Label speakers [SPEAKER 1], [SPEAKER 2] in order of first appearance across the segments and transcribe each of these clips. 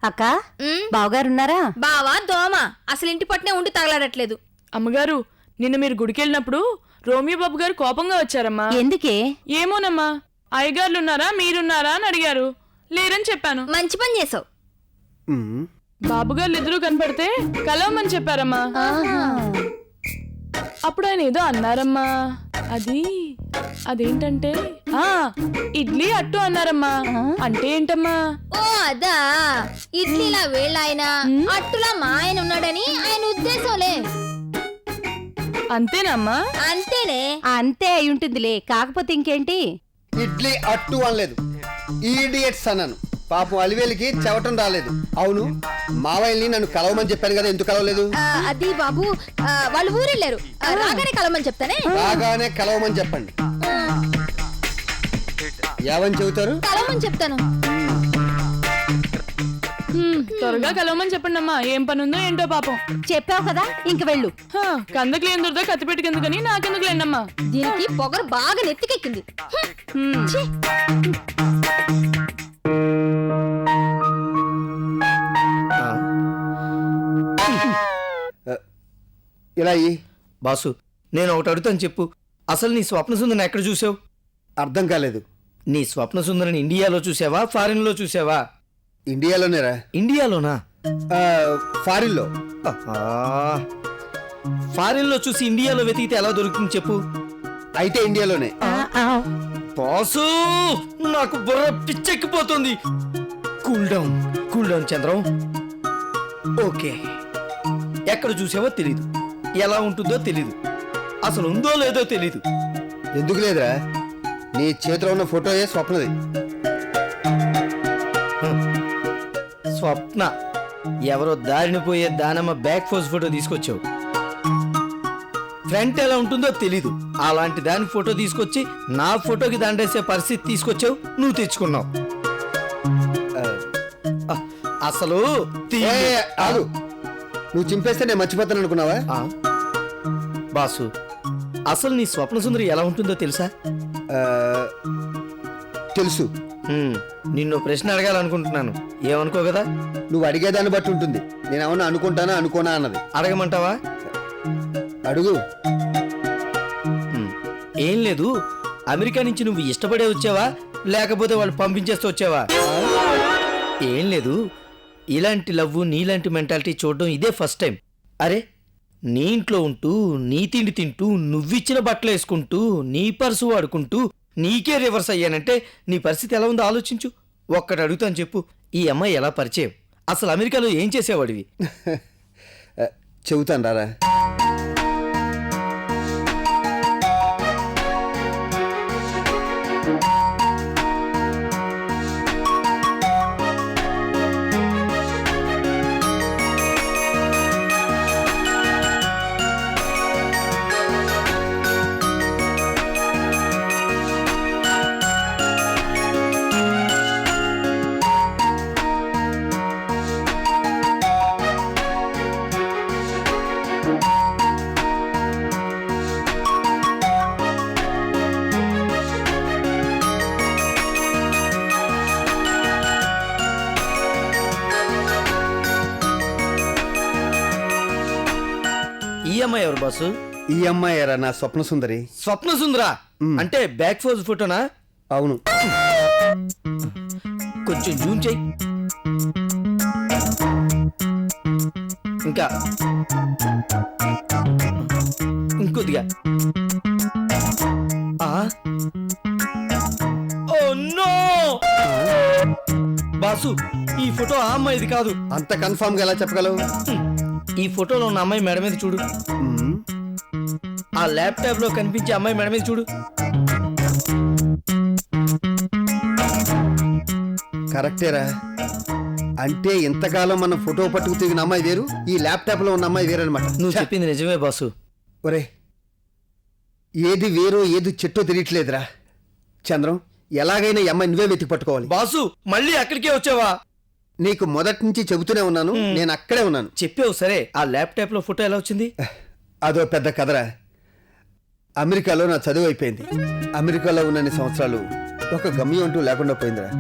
[SPEAKER 1] అక్క బావగారున్నారా?
[SPEAKER 2] బావా దోమ అసలు ఇంటి పట్నే ఉండి తగలాడట్లేదు.
[SPEAKER 3] అమ్మగారు, నిన్న మీరు గుడికెళ్ళినప్పుడు రోమియో బాబు గారు కోపంగా వచ్చారమ్మా.
[SPEAKER 1] ఎందుకే?
[SPEAKER 3] ఏమోనమ్మా, అయ్యగారులున్నారా మీరున్నారా అని అడిగారు. లేరని చెప్పాను.
[SPEAKER 2] మంచి పని చేసావు.
[SPEAKER 3] బాబుగారు ఇద్దరు కనపడితే కలవమని చెప్పారమ్మా. అప్పుడు ఆయన ఏదో అన్నారమ్మా. అదేంటంటే ఇడ్లీ అట్టు అన్నారమ్మా. అంటే ఏంటమ్మా?
[SPEAKER 2] ఓ అదా, ఇడ్లీలా వేళ్ళాయన అట్టులా మా ఆయన ఉన్నాడని ఆయన ఉద్దేశంలే.
[SPEAKER 3] అంతేనమ్మా?
[SPEAKER 2] అంతేనే.
[SPEAKER 1] అంతే అయి ఉంటుందిలే. కాకపోతే ఇంకేంటి?
[SPEAKER 4] ఇడ్లీ అట్టు అనలేదు, ఈడియట్స్ అన్నాను. పాపం అలివేలికి చెవటం రాలేదు. అవును, మావయ్యని నన్ను కలవమని చెప్పాను కదా, ఎందుకు కలవలేదు?
[SPEAKER 2] అది బాబు, వాళ్ళు ఊరెళ్ళారు. రాగానే కలవమని చెప్తానే.
[SPEAKER 4] రాగానే కలవమని చెప్పండి. ఏమని చెబుతారు?
[SPEAKER 2] కలవమని చెప్తాను.
[SPEAKER 3] త్వరగా కలవమని చెప్పండి అమ్మా. ఏం పని ఉందో ఏంటో పాపం.
[SPEAKER 1] చెప్పావు కదా, ఇంక వెళ్ళు.
[SPEAKER 3] కందకి లేని దొరదా కత్తిపెట్టుకు ఎందుకని నాకెందుకు లేండమ్మా.
[SPEAKER 2] దీనికి పొగరు బాగా నెత్తికెక్కింది.
[SPEAKER 4] ఇలా
[SPEAKER 5] బాసు, నేను ఒకటి అడుగుతాను, చెప్పు. అసలు నీ స్వప్న సుందరిని ఎక్కడ చూసావు?
[SPEAKER 4] అర్థం కాలేదు.
[SPEAKER 5] నీ స్వప్న సుందరిని ఇండియాలో చూసావా, ఫారిన్ లో చూసావా?
[SPEAKER 4] ఇండియాలోనేరా.
[SPEAKER 5] ఇండియాలోనా?
[SPEAKER 4] ఫారిన్ లో.
[SPEAKER 5] ఫారిన్ లో చూసి ఇండియాలో వెతికితే ఎలా దొరుకుతుంది చెప్పు?
[SPEAKER 4] అయితే ఇండియాలోనే.
[SPEAKER 5] బాసు, నాకు బుర్ర పిచ్చెక్కిపోతుంది. Cool down Chandram. ఓకే, ఎక్కడ చూసావో తెలీదు, ఎలా ఉంటుందో తెలీదు, అసలు ఉందో లేదో తెలీదు.
[SPEAKER 4] ఎందుకు లేదురా, నీ చేతిలో ఉన్న ఫోటోయే స్వప్నది.
[SPEAKER 5] స్వప్న ఎవరో దారిని పోయే దానమ్మ బ్యాక్ ఫోజ్ ఫోటో తీసుకొచ్చావు. ఫ్రంట్ ఎలా ఉంటుందో తెలీదు, అలాంటి దాని ఫోటో తీసుకొచ్చి నా ఫోటోకి దండేసే పరిస్థితి తీసుకొచ్చావు. నువ్వు తెచ్చుకున్నావు. అసలు
[SPEAKER 4] ఆగు, నువ్వు చింపేస్తే నేను మర్చిపోతాను అనుకున్నావా?
[SPEAKER 5] బాసు, అసలు నీ స్వప్న సుందరి ఎలా ఉంటుందో తెలుసా?
[SPEAKER 4] తెలుసు.
[SPEAKER 5] నిన్ను ప్రశ్న అడగాలనుకుంటున్నాను, ఏమనుకో కదా.
[SPEAKER 4] నువ్వు అడిగేదాన్ని బట్టి ఉంటుంది. నేను ఏమన్నా అనుకుంటానా అనుకోనా అన్నది.
[SPEAKER 5] అడగమంటావా?
[SPEAKER 4] అడుగు.
[SPEAKER 5] ఏం లేదు, అమెరికా నుంచి నువ్వు ఇష్టపడే వచ్చావా, లేకపోతే వాళ్ళు పంపించేస్తూ వచ్చావా? ఏం లేదు, ఇలాంటి లవ్వు నీలాంటి మెంటాలిటీ చూడడం ఇదే ఫస్ట్ టైం. అరే, నీ ఇంట్లో ఉంటూ నీ తిండి తింటూ నువ్విచ్చిన బట్టలు వేసుకుంటూ నీ పర్సు వాడుకుంటూ నీకే రివర్స్ అయ్యానంటే నీ పరిస్థితి ఎలా ఉందో ఆలోచించు. ఒక్కటి అడుగుతాను, చెప్పు. ఈ అమ్మాయి ఎలా పరిచయం? అసలు అమెరికాలో ఏం చేసేవాడివి?
[SPEAKER 4] చెబుతాను రారా.
[SPEAKER 5] ఈ అమ్మాయి ఎవరు బాసు?
[SPEAKER 4] ఈ అమ్మాయి ఎరా నా స్వప్న సుందరి.
[SPEAKER 5] స్వప్న సుందరా అంటే బ్యాక్ ఫోజ్ ఫోటోనా?
[SPEAKER 4] అవును.
[SPEAKER 5] కొంచెం జూమ్ చెయ్యి. ఇంకా ఇంకొద్దిగా. ఓ నో బాసు, ఈ ఫోటో ఆ అమ్మాయిది కాదు.
[SPEAKER 4] అంత కన్ఫర్మ్ గా ఎలా చెప్పగలవు?
[SPEAKER 5] ఈ ఫోటోలో ఉన్న అమ్మాయి మెడ మీద చూడు. ఆ ల్యాప్టాప్ లో కనిపించే అమ్మాయి మెడ మీద చూడు.
[SPEAKER 4] కరెక్టేరా. అంటే ఇంతకాలం మనం ఫోటో పట్టుకు తిరిగిన అమ్మాయి వేరు, ఈ ల్యాప్టాప్ లో ఉన్న అమ్మాయి వేరు అనమాట.
[SPEAKER 5] నువ్వు చెప్పింది నిజమే బాసు.
[SPEAKER 4] ఒరే, ఏది వేరో ఏది చెట్టో తెలియట్లేదురా. చంద్రం, ఎలాగైనా ఈ అమ్మాయి నువ్వే వెతికి పట్టుకోవాలి.
[SPEAKER 5] బాసు, మళ్ళీ అక్కడికే వచ్చావా?
[SPEAKER 4] నీకు మొదటి నుంచి చెబుతూనే ఉన్నాను, నేను అక్కడే ఉన్నాను.
[SPEAKER 5] చెప్పావు సరే, ఆ ల్యాప్టాప్ లో ఫోటో ఎలా వచ్చింది?
[SPEAKER 4] అదో పెద్ద కథరా. అమెరికాలో నా చదువు అయిపోయింది. అమెరికాలో ఉన్నన్ని సంవత్సరాలు ఒక గమ్యం అంటూ లేకుండా పోయిందిరా.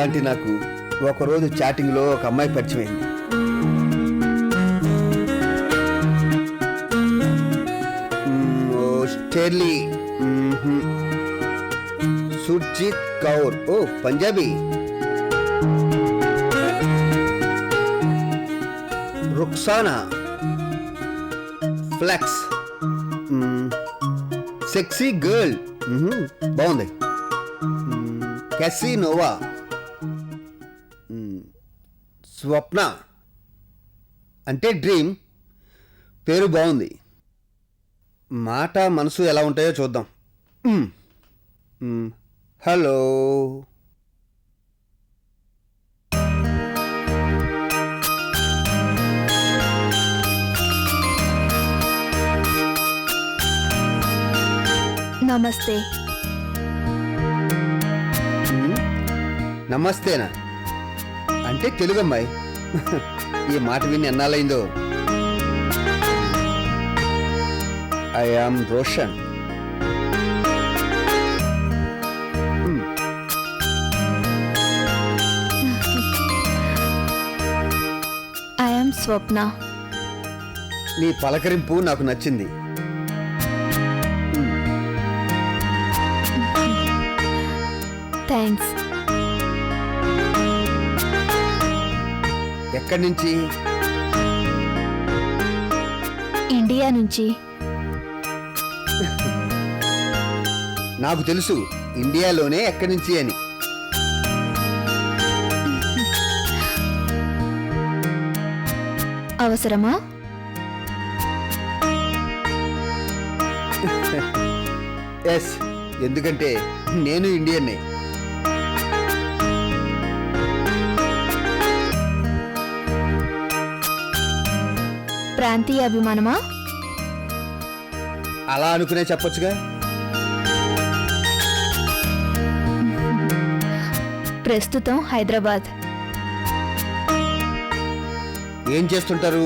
[SPEAKER 4] అలాంటి నాకు ఒకరోజు చాటింగ్లో ఒక అమ్మాయి పరిచయమైంది. స్టెర్లీ, సుర్జిత్ కౌర్, ఓ Punjabi. Ruksana, flex, sexy girl, బాగుంది. క్యాసినోవా, స్వప్న అంటే డ్రీమ్. పేరు బాగుంది. మాట మనసు ఎలా ఉంటాయో చూద్దాం. హలో,
[SPEAKER 2] నమస్తే.
[SPEAKER 4] నమస్తేనా అంటే తెలుగు అమ్మాయి. ఈ మాట విని ఎన్నాళ్ళైందో. I am Roshan.
[SPEAKER 2] I am Swapna.
[SPEAKER 4] నీ పలకరింపు నాకు నచ్చింది.
[SPEAKER 2] థ్యాంక్స్.
[SPEAKER 4] ఎక్కడి నుంచి?
[SPEAKER 2] ఇండియా నుంచి.
[SPEAKER 4] నాకు తెలుసు ఇండియాలోనే ఎక్కడి నుంచి అని.
[SPEAKER 2] అవసరమా?
[SPEAKER 4] ఎస్, ఎందుకంటే నేను ఇండియన్నే.
[SPEAKER 2] ప్రాంతీయ అభిమానమా?
[SPEAKER 4] అలా అనుకునే చెప్పొచ్చుగా.
[SPEAKER 2] ప్రస్తుతం హైదరాబాద్.
[SPEAKER 4] ఏం చేస్తుంటారు?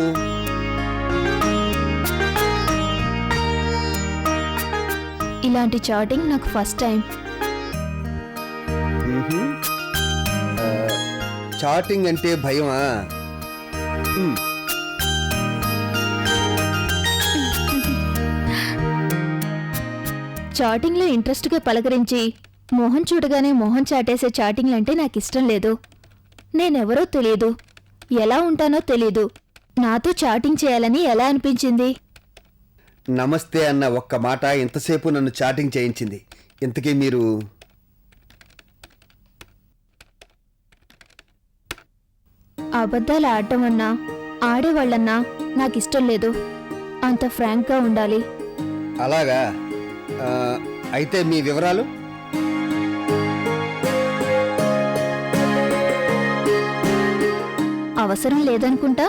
[SPEAKER 2] ఇలాంటి చాటింగ్ నాకు ఫస్ట్ టైం.
[SPEAKER 4] చాటింగ్ అంటే భయమా?
[SPEAKER 2] చాటింగ్లో ఇంట్రెస్ట్గా పలకరించి మోహన్ చూడగానే మోహన్ చాటేసే చాటింగ్లు అంటే నాకు ఇష్టం లేదు. నేనెవరో తెలీదు, ఎలా ఉంటానో తెలీదు. నాతో చాటింగ్ చేయాలని ఎలా అనిపించింది?
[SPEAKER 4] నమస్తే అన్న ఒక్క మాట ఇంతసేపు నన్ను చాటింగ్ చేయించింది. ఇంతకీ మీరు?
[SPEAKER 2] అబద్ధాలు ఆడటం అన్నా ఆడేవాళ్ళన్నా నాకు ఇష్టం లేదు. అంత ఫ్రాంక్గా ఉండాలి.
[SPEAKER 4] అలాగా? అయితే మీ వివరాలు?
[SPEAKER 2] అవసరం లేదనుకుంటా.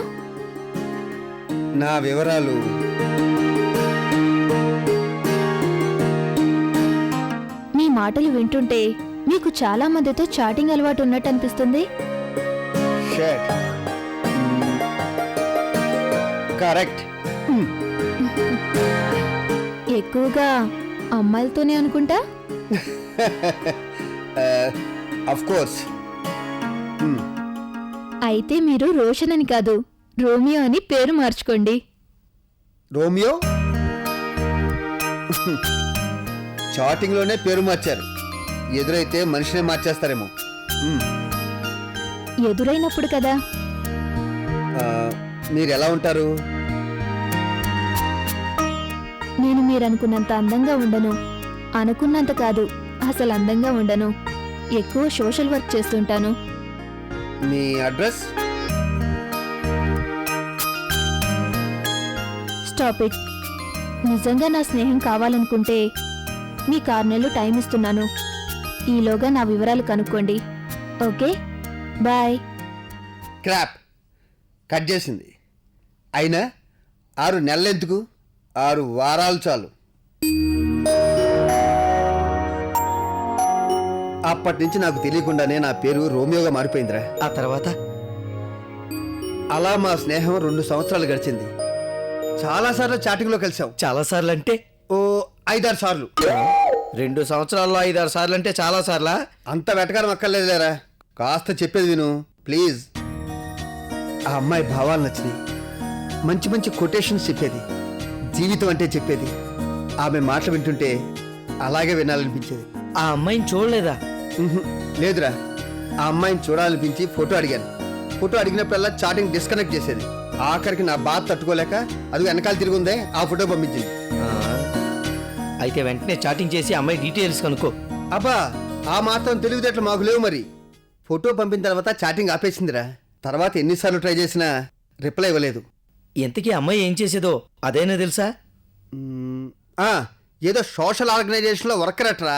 [SPEAKER 4] నా వివరాలు
[SPEAKER 2] మీ మాటలు వింటుంటే మీకు చాలా మందితో చాటింగ్ అలవాటు ఉన్నట్టు అనిపిస్తుంది.
[SPEAKER 4] కరెక్ట్.
[SPEAKER 2] ఎక్కువగా అమ్మాయిలతోనే అనుకుంటా.
[SPEAKER 4] Of course.
[SPEAKER 2] అయితే మీరు రోషన్ అని కాదు, రోమియో అని పేరు మార్చుకోండి.
[SPEAKER 4] రోమియో? చాటింగ్లోనే పేరు మార్చారు. ఎదురైతే మనిషినే మార్చేస్తారేమో.
[SPEAKER 2] ఎదురైనప్పుడు కదా.
[SPEAKER 4] మీరు ఎలా ఉంటారు?
[SPEAKER 2] నేను మీరనుకున్నంత అందంగా ఉండను. అనుకున్నంత కాదు, అసలు అందంగా ఉండను. ఎక్కువ సోషల్ వర్క్ చేస్తుంటాను.
[SPEAKER 4] మీ అడ్రస్?
[SPEAKER 2] Stop it. నిజంగా నా స్నేహం కావాలనుకుంటే మీకు 6 నెలలు టైం ఇస్తున్నాను. ఈలోగా నా వివరాలు కనుక్కోండి. Okay, bye.
[SPEAKER 4] క్రాప్. కట్ చేసింది. అయినా 6 నెలలు ఎందుకు? 6 వారాలు చాలు. అప్పటి నుంచి నాకు తెలియకుండానే నా పేరు రోమియోగా మారిపోయిందిరా.
[SPEAKER 5] ఆ తర్వాత
[SPEAKER 4] అలా మా స్నేహం 2 సంవత్సరాలు గడిచింది. చాలాసార్లు చాటింగ్లో కలిసాం.
[SPEAKER 5] చాలా సార్లు అంటే?
[SPEAKER 4] ఓ 5-6 సార్లు.
[SPEAKER 5] 2 సంవత్సరాల్లో 5-6 సార్లు అంటే చాలా సార్లా?
[SPEAKER 4] అంత వెటకారం అక్కర్లేదులేరా. కాస్త చెప్పేది విను ప్లీజ్. ఆ అమ్మాయి భావాలు నచ్చినాయి, మంచి మంచి కొటేషన్స్ చెప్పేది, జీవితం అంటే చెప్పేది. ఆమె మాటలు వింటుంటే అలాగే వినాలనిపించేది.
[SPEAKER 5] ఆ అమ్మాయిని చూడలేదా?
[SPEAKER 4] ఉహుం, లేదురా. ఆ అమ్మాయిని చూడాలనిపించి ఫోటో అడిగాను. ఫోటో అడిగినప్పుడల్లా చాటింగ్ డిస్కనెక్ట్ చేసేది. ఆఖరికి నా బాధ తట్టుకోలేక అది వెనకాల తిరుగుందే ఆ ఫోటో పంపించింది.
[SPEAKER 5] ఆ, అయితే వెంటనే చాటింగ్ చేసి అమ్మాయి డీటెయిల్స్ కనుక్కో.
[SPEAKER 4] అబ్బా, ఆ మాత్రం తెలివితేటలు మాకు లేవు మరి. ఫోటో పంపిన తర్వాత చాటింగ్ ఆపేసిందిరా. తర్వాత ఎన్నిసార్లు ట్రై చేసినా రిప్లై ఇవ్వలేదు.
[SPEAKER 5] ఎంతకీ అమ్మాయి ఏం చేసేదో అదైనా తెలుసా?
[SPEAKER 4] ఆ, ఏదో సోషల్ ఆర్గనైజేషన్లో వర్కర్ అట్రా.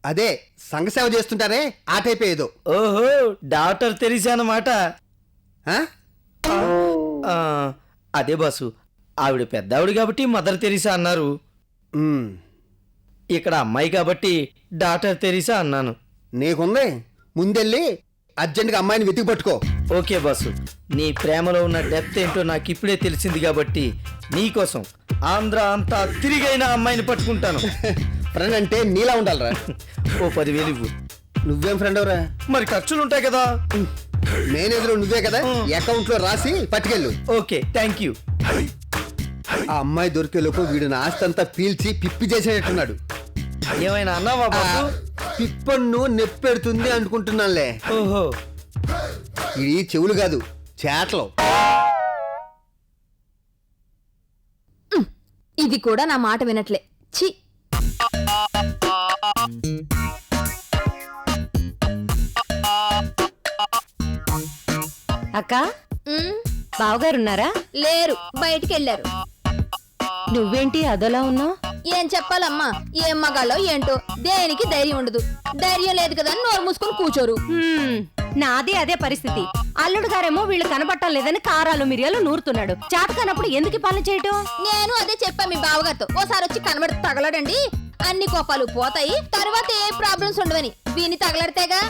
[SPEAKER 4] అదే సంఘసేవ చేస్తుంటారే ఆ టైప్ ఏదో.
[SPEAKER 5] ఓహో, డాక్టర్ తెరిసా అన్నమాట.
[SPEAKER 4] ఆ?
[SPEAKER 5] ఆ, అదే బాసు, ఆవిడ పెద్దావిడ కాబట్టి మదర్ తెరిసా అన్నారు.
[SPEAKER 4] మ్,
[SPEAKER 5] ఇక్కడ అమ్మాయి కాబట్టి డాక్టర్ తెరిసా అన్నాను.
[SPEAKER 4] నీకుంది, ముందెళ్ళి అర్జెంటుగా అమ్మాయిని వెతికి పట్టుకో.
[SPEAKER 5] ఓకే బాసు, నీ ప్రేమలో ఉన్న డెప్త్ ఏంటో నాకు ఇప్పుడే తెలిసింది కాబట్టి నీకోసం ఆంధ్ర అంతా తిరిగైన అమ్మాయిని పట్టుకుంటాను.
[SPEAKER 4] ఫ్రెండ్ అంటే నీలా ఉండాలిరా.
[SPEAKER 5] ఓ 10,000 ఇవ్వు.
[SPEAKER 4] నువ్వేం ఫ్రెండ్ అవరా?
[SPEAKER 5] మరి ఖర్చులు ఉంటాయి కదా.
[SPEAKER 4] మేనేజర్ నువ్వే కదా, అకౌంట్ లో రాసి పట్టుకెళ్ళు.
[SPEAKER 5] Okay, thank you.
[SPEAKER 4] ఆ అమ్మాయి దొరికే లోపు వీడు నా ఆస్తి అంతా పీల్చి పిప్పి చేసేటట్టున్నాడు.
[SPEAKER 5] ఏమైనా అన్నావా బాసు?
[SPEAKER 4] పిప్పన్ను నెప్పెడుతుంది అనుకుంటున్నానులే.
[SPEAKER 5] ఓహో,
[SPEAKER 4] ఇది చెవులు కాదు, చేటలు.
[SPEAKER 2] ఇది కూడా నా మాట వినట్లే. ఛీ!
[SPEAKER 1] అక్క, బావగారున్నారా?
[SPEAKER 2] లేరు, బయటికెళ్ళారు.
[SPEAKER 1] నువ్వేంటి అదోలా ఉన్నావు?
[SPEAKER 2] ఏం చెప్పాలమ్మా, ఏం మగాలో ఏంటో, దేనికి ధైర్యం ఉండదు. ధైర్యం లేదు కదా అని నోరు మూసుకొని కూర్చోరు.
[SPEAKER 1] నాది అదే పరిస్థితి. అల్లుడు గారేమో వీళ్ళు కనబట్టం లేదని కారాలు మిరియాలు నూరుతున్నాడు. చేతకానప్పుడు ఎందుకు ఈ పనులు చేయటం?
[SPEAKER 2] నేను అదే చెప్పా మీ బావగారితో. ఓసారి వచ్చి కనబడి తగలడండి, అన్ని కోపాలు పోతాయి, తర్వాత ఏ ప్రాబ్లమ్స్ ఉండవని. వీని తగలడితేగా.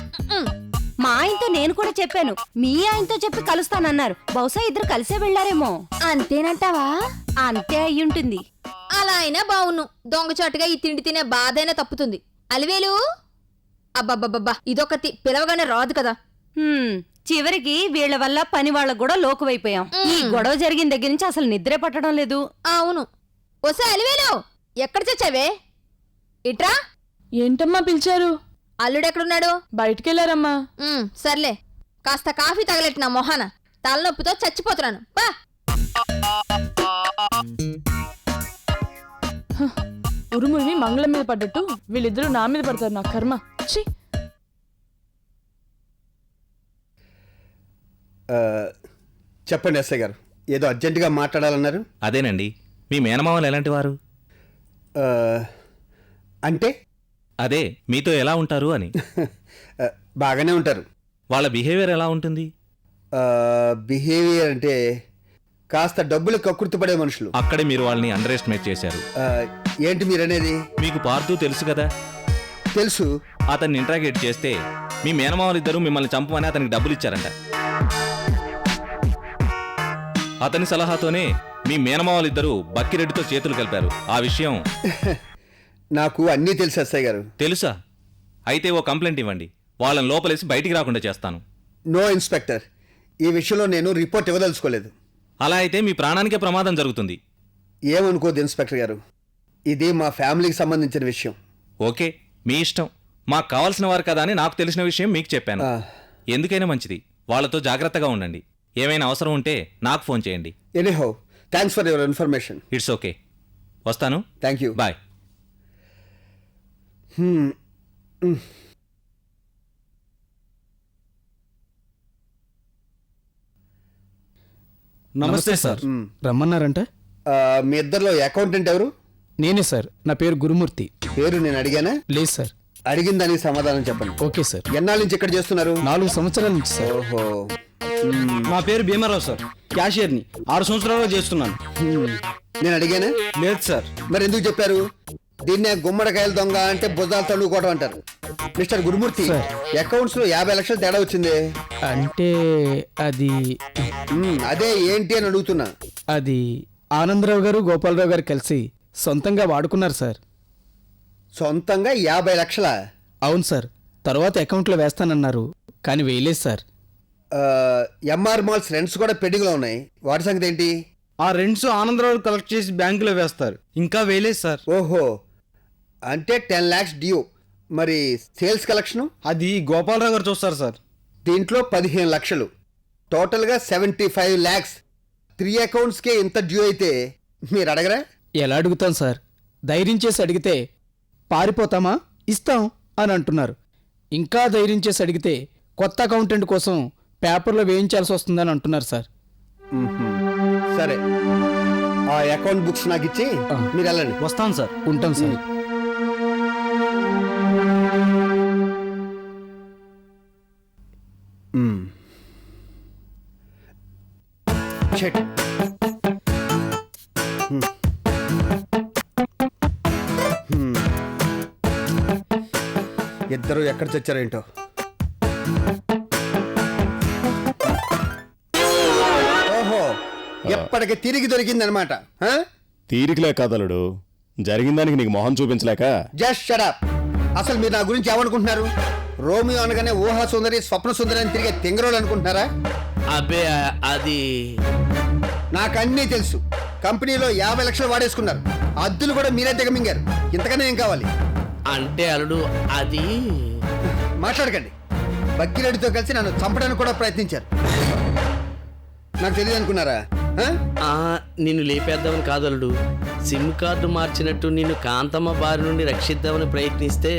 [SPEAKER 1] మా ఆయనతో నేను కూడా చెప్పాను. మీ ఆయనతో చెప్పి కలుస్తానన్నారు. బహుశా ఇద్దరు కలిసే వెళ్లారేమో.
[SPEAKER 2] అంతేనంటావా?
[SPEAKER 1] అంతే అయ్యుంటుంది.
[SPEAKER 2] అలా అయినా బావును. దొంగచాటుగా ఈ తిండి తినే బాధైనా తప్పుతుంది. అలివేలు, అబ్బబ్బబ్బబ్బా, ఇదొకటి పిలవగానే రాదు కదా.
[SPEAKER 1] చివరికి వీళ్ల వల్ల పని వాళ్ళకు కూడా లోకువైపోయాం. ఈ గొడవ జరిగిన దగ్గర నుంచి అసలు నిద్రే పట్టడం లేదు.
[SPEAKER 2] అవును. వస్తే అలివేలు, ఎక్కడ చచ్చావే? ఇట్రా.
[SPEAKER 3] ఏంటమ్మా పిలిచారు?
[SPEAKER 2] అల్లుడెక్కడున్నాడు?
[SPEAKER 3] బయటికెళ్ళారమ్మా.
[SPEAKER 2] సర్లే, కాస్త కాఫీ తగలెట్టిన మొహాన. తలనొప్పితో చచ్చిపోతున్నాను. బా.
[SPEAKER 3] ఉరుమురివి మంగళం మీద పడ్డట్టు వీళ్ళిద్దరూ నా మీద పడతారు. నా కర్మ. ఛీ!
[SPEAKER 4] చెప్పండి ఎస్ఐ గారు, ఏదో అర్జెంటుగా మాట్లాడాలన్నారు.
[SPEAKER 6] అదేనండి, మీ మేనమామలు ఎలాంటి వారు?
[SPEAKER 4] ఆ, అంటే
[SPEAKER 6] అదే మీతో ఎలా ఉంటారు అని.
[SPEAKER 4] బాగానే ఉంటారు.
[SPEAKER 6] వాళ్ళ బిహేవియర్ ఎలా ఉంటుంది?
[SPEAKER 4] బిహేవియర్ అంటే కాస్త డబ్బులు కక్కుర్తి పడే మనుషులు.
[SPEAKER 6] అక్కడే మీరు వాళ్ళని అండర్ ఎస్టిమేట్ చేశారు.
[SPEAKER 4] ఏంటి మీరనేది?
[SPEAKER 6] మీకు పార్థు తెలుసు కదా.
[SPEAKER 4] తెలుసు.
[SPEAKER 6] అతన్ని ఇంట్రాగేట్ చేస్తే మీ మేనమామలు ఇద్దరు మిమ్మల్ని చంపమని అతనికి డబ్బులు ఇచ్చారంట. అతని సలహాతోనే మీ మేనమామలు ఇద్దరు బక్కిరెడ్డితో చేతులు కలిపారు. ఆ విషయం
[SPEAKER 4] నాకు అన్నీ తెలుసు ఎస్ఐ గారు.
[SPEAKER 6] తెలుసా? అయితే ఓ కంప్లైంట్ ఇవ్వండి, వాళ్ళని లోపలేసి బయటికి రాకుండా చేస్తాను.
[SPEAKER 4] నో ఇన్స్పెక్టర్, ఈ విషయంలో నేను రిపోర్ట్ ఇవ్వదలుచుకోలేదు.
[SPEAKER 6] అలా అయితే మీ ప్రాణానికే ప్రమాదం జరుగుతుంది.
[SPEAKER 4] ఏమనుకోదు ఇన్స్పెక్టర్ గారు, ఇది మా ఫ్యామిలీకి సంబంధించిన విషయం.
[SPEAKER 6] ఓకే, మీ ఇష్టం. మాకు కావాల్సిన వారు కదా అని నాకు తెలిసిన విషయం మీకు చెప్పాను. ఎందుకైనా మంచిది, వాళ్ళతో జాగ్రత్తగా ఉండండి. ఏమైనా అవసరం ఉంటే నాకు ఫోన్ చేయండి.
[SPEAKER 4] Anyhow, thanks for your information.
[SPEAKER 6] It's okay, వస్తాను.
[SPEAKER 4] Thank you.
[SPEAKER 6] బాయ్.
[SPEAKER 7] నమస్తే సార్. రమ్మన్నారంట?
[SPEAKER 4] మీ ఇద్దరిలో అకౌంటెంట్ ఎవరు?
[SPEAKER 7] నేనే సార్. నా పేరు గురుమూర్తి.
[SPEAKER 4] పేరు నేను అడిగానా?
[SPEAKER 7] లేదు సార్.
[SPEAKER 4] అడిగిన దానికి సమాధానం చెప్పండి.
[SPEAKER 7] Okay sir.
[SPEAKER 4] ఎన్నాళ్ళ నుంచి ఇక్కడ చేస్తున్నారు?
[SPEAKER 7] 4 సంవత్సరాల నుంచి సార్.
[SPEAKER 4] ఓహో.
[SPEAKER 8] నా పేరు భీమారావు సార్, క్యాషియర్ని. 6 సంవత్సరాలుగా చేస్తున్నాను.
[SPEAKER 4] నేను అడిగానా?
[SPEAKER 8] లేదు సార్.
[SPEAKER 4] మరి ఎందుకు చెప్పారు? దీన్నే గుమ్మడికాయలు దొంగ అంటే భుజాలు తడుకోవడం అంటారు. మిస్టర్ గురుమూర్తి, అకౌంట్స్ లో 50 లక్షలు తేడా వచ్చిందే.
[SPEAKER 7] అంటే అది
[SPEAKER 4] అదే ఏంటి అని అడుగుతున్నా.
[SPEAKER 7] అది ఆనందరావు గారు గోపాలరావు గారు కలిసి సొంతంగా వాడుకున్నారు సార్.
[SPEAKER 4] సొంతంగా 50 లక్షలా?
[SPEAKER 7] అవును సార్. తర్వాత అకౌంట్లో వేస్తానన్నారు. కానీ వేయలేదు సార్.
[SPEAKER 4] ఎంఆర్ మాల్స్ రెంట్స్ కూడా పెండింగ్లో ఉన్నాయి, వాటి సంగతి ఏంటి?
[SPEAKER 8] ఆ రెంట్స్ ఆనందరావు కలెక్ట్ చేసి బ్యాంకులో వేస్తారు, ఇంకా వేయలేదు సార్.
[SPEAKER 4] ఓహో, అంటే 10 lakhs డ్యూ. మరి సేల్స్ కలెక్షను?
[SPEAKER 8] అది గోపాలరావు గారు చూస్తారు సార్.
[SPEAKER 4] దీంట్లో 15 లక్షలు, టోటల్గా 75 lakhs. 3 accountsకే ఇంత డ్యూ అయితే మీరు అడగరా?
[SPEAKER 7] ఎలా అడుగుతాం సార్? ధైర్యం చేసి అడిగితే పారిపోతామా, ఇస్తాం అని అంటున్నారు. ఇంకా ధైర్యం చేసి అడిగితే కొత్త అకౌంటెంట్ కోసం పేపర్లో వేయించాల్సి వస్తుందని అంటున్నారు సార్.
[SPEAKER 4] సరే, ఆ అకౌంట్ బుక్స్ నాకు ఇచ్చి మీరు వెళ్ళండి.
[SPEAKER 8] వస్తాను సార్.
[SPEAKER 7] ఉంటాం సార్.
[SPEAKER 4] షట్. ఇద్దరు ఎక్కడ చచ్చారేంటో. ఓహో, ఎప్పటికి తిరిగి దొరికిందనమాట.
[SPEAKER 9] తీరికలే కదలుడు, జరిగిన దానికి నీకు మొహం చూపించలేక.
[SPEAKER 4] Just shut up. అసలు మీరు నా గురించి ఏమనుకుంటున్నారు? రోమియో అనగానే ఊహా సుందరి, స్వప్న సుందరి అని తిరిగే తింగరోలు అనుకుంటున్నారా?
[SPEAKER 5] అబ్బే అది
[SPEAKER 4] నాకు అన్నీ తెలుసు. కంపెనీలో 50 లక్షలు వాడేసుకున్నారు, అద్దులు కూడా మీరే దిగమింగారు. ఇంతకన్నా ఏం కావాలి?
[SPEAKER 5] అంటే అల్లుడు అది
[SPEAKER 4] మాట్లాడకండి. బక్కిరెడ్డితో కలిసి నన్ను చంపడానికి కూడా ప్రయత్నించారు. నాకు తెలియదు అనుకున్నారా?
[SPEAKER 5] నిన్ను లేపేద్దామని కాదు అల్లుడు, సిమ్ కార్డు మార్చినట్టు నిన్ను కాంతమ్మ బారి నుండి రక్షిద్దామని ప్రయత్నిస్తే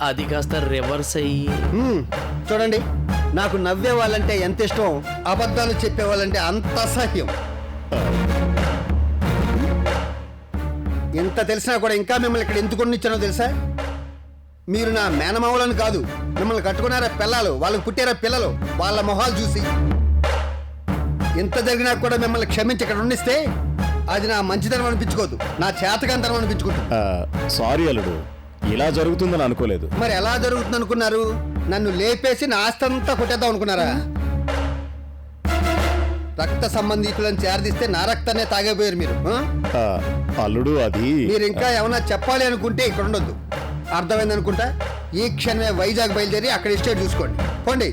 [SPEAKER 5] అది కాస్త రివర్స్ అయ్యి.
[SPEAKER 4] చూడండి, నాకు నవ్వే వాళ్ళంటే ఎంత ఇష్టం, అబద్ధాలు చెప్పేవాళ్ళంటే అంత అసహ్యం. ఎంత తెలిసినా కూడా ఇంకా మిమ్మల్ని ఇక్కడ ఎందుకు ఇచ్చానో తెలుసా? మీరు నా మేనమావులను కాదు, మిమ్మల్ని కట్టుకున్నారా పిల్లలు, వాళ్ళకి పుట్టారా పిల్లలు, వాళ్ళ మొహాలు చూసి. ఎంత జరిగినా కూడా మిమ్మల్ని క్షమించి ఇక్కడ ఉండిస్తే అది నా మంచితనం అనిపించుకోదు, నా చేతకంతనం అనిపించుకుంటుంది.
[SPEAKER 9] సారీ అల్లుడు, ఇలా జరుగుతుందని అనుకోలేదు.
[SPEAKER 4] మరి ఎలా జరుగుతుంది అనుకున్నారు? నన్ను లేపేసి నా ఆస్తి అంతా కొట్టేద్దాం అనుకున్నారా? రక్త సంబంధికులను చేరదీస్తే నా రక్తాన్ని తాగేపోయారు మీరు.
[SPEAKER 9] అల్లుడు అది
[SPEAKER 4] మీరు ఇంకా ఏమన్నా చెప్పాలి అనుకుంటే ఇక్కడ ఉండొద్దు, అర్థమైంది అనుకుంటా. ఈ క్షణమే వైజాగ్ బయలుదేరి అక్కడ ఎస్టేట్ చూసుకోండి. పోండి.